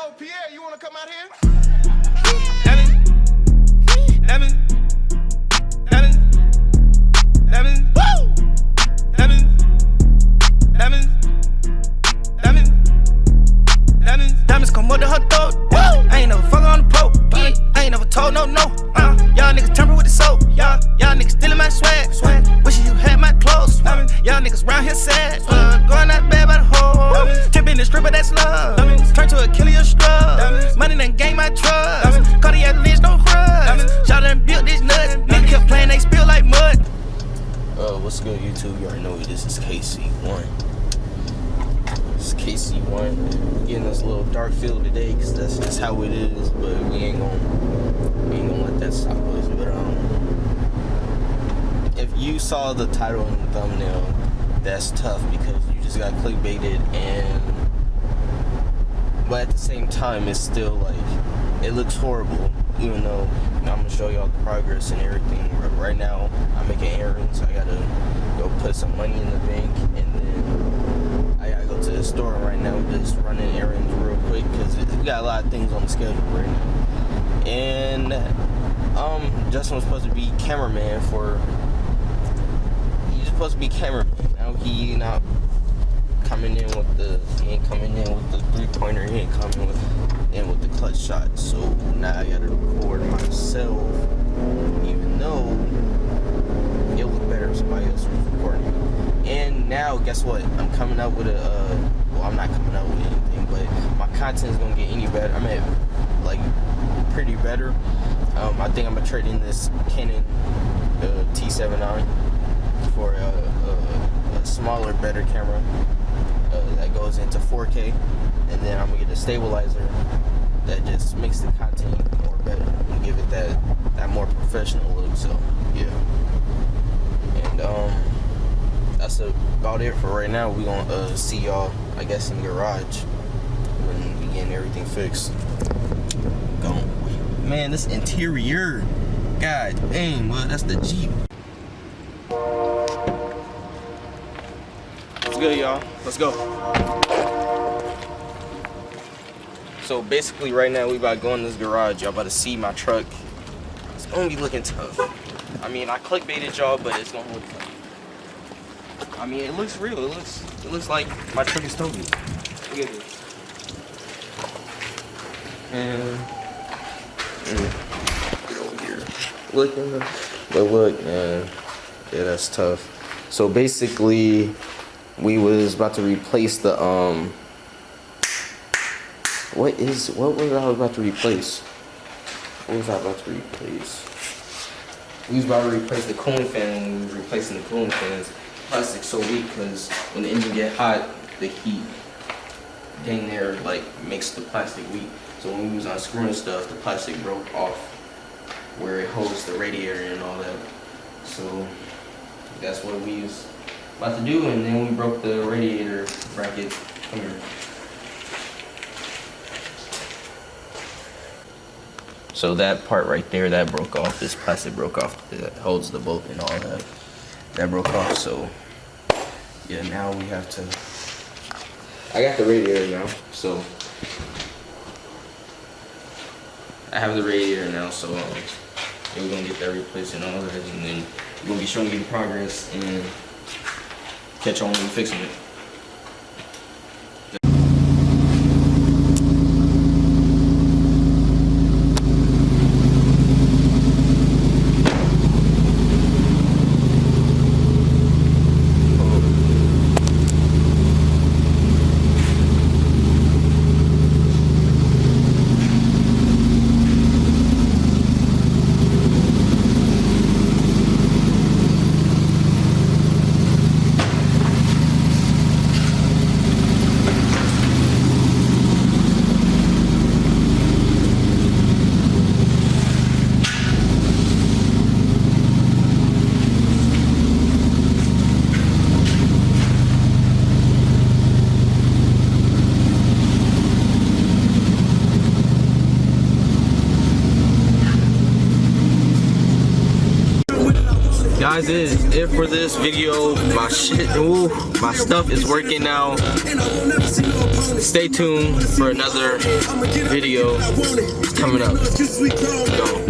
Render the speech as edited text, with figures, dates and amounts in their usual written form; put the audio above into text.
Yo, Pierre, you wanna come out here? Diamonds come up to her throat. I ain't never fuck on the pro. I ain't never told no. Y'all niggas jumping with the soap. Y'all niggas stealing my swag. Wishing you had my clothes. Y'all niggas round here sad. Going out bad by the hole. Tipping the stripper, that's love. Turn to a killer, you strub. Money done gain my trust. Cardiac lynch, don't crush. Y'all done built this nut. Nigga kept playing, they spill like mud. What's good, YouTube? You already know this is KC1. It's KC1. We're getting this little dark feel today because that's just how it is. But we ain't gonna let that stop us. But if you saw the title and the thumbnail, that's tough because you just got clickbaited, but at the same time, it's still like it looks horrible. Even though I'm gonna show y'all the progress and everything. Right now, I'm making errands. I gotta go put some money in the bank, and then I gotta go to the store right now. Just running errands real quick because we got a lot of things on the schedule right now. And Justin was supposed to be cameraman for. He's supposed to be cameraman. Now he not coming in with the. He ain't coming in with the 3-pointer. He ain't coming in with the clutch shot. So now I gotta record myself, even though it would look better if somebody else was recording. And now, guess what? I'm coming up with a. Well, I'm not coming up with anything, but my content is gonna get any better. I mean, like pretty better. I think I'm gonna trade in this Canon T7i for a smaller, better camera that goes into 4K, and then I'm gonna get a stabilizer that just makes the content even more better and give it that more professional look. So yeah, and that's about it for right now. We gonna see y'all, I guess, in the garage when we getting everything fixed. Gone. Man, this interior, god dang, well, that's the Jeep. What's good, y'all? Let's go. So basically right now we about to go in this garage. Y'all about to see my truck. It's gonna be looking tough. I mean, I clickbaited y'all, but it's gonna look tough. I mean, it looks real. It looks like my truck is totally. Look at this. And get over here. Look, man. Yeah, that's tough. So basically, we was about to replace the What was I about to replace? We was about to replace the cooling fan. When we was replacing the cooling fans, plastic's so weak because when the engine get hot, the heat dang there like makes the plastic weak. So when we was unscrewing stuff, the plastic broke off where it holds the radiator and all that. So that's what we was about to do, and then we broke the radiator bracket. Come here. So that part right there, that broke off. This plastic broke off that holds the bolt and all that. That broke off. So yeah, now we have to. I got the radiator now, so I have the radiator now. So we're gonna get that replaced and all that, and then we're gonna be showing you the progress and catch on when we're fixing it. guys, it is it for this video. My my stuff is working now. Stay tuned for another video coming up. Go.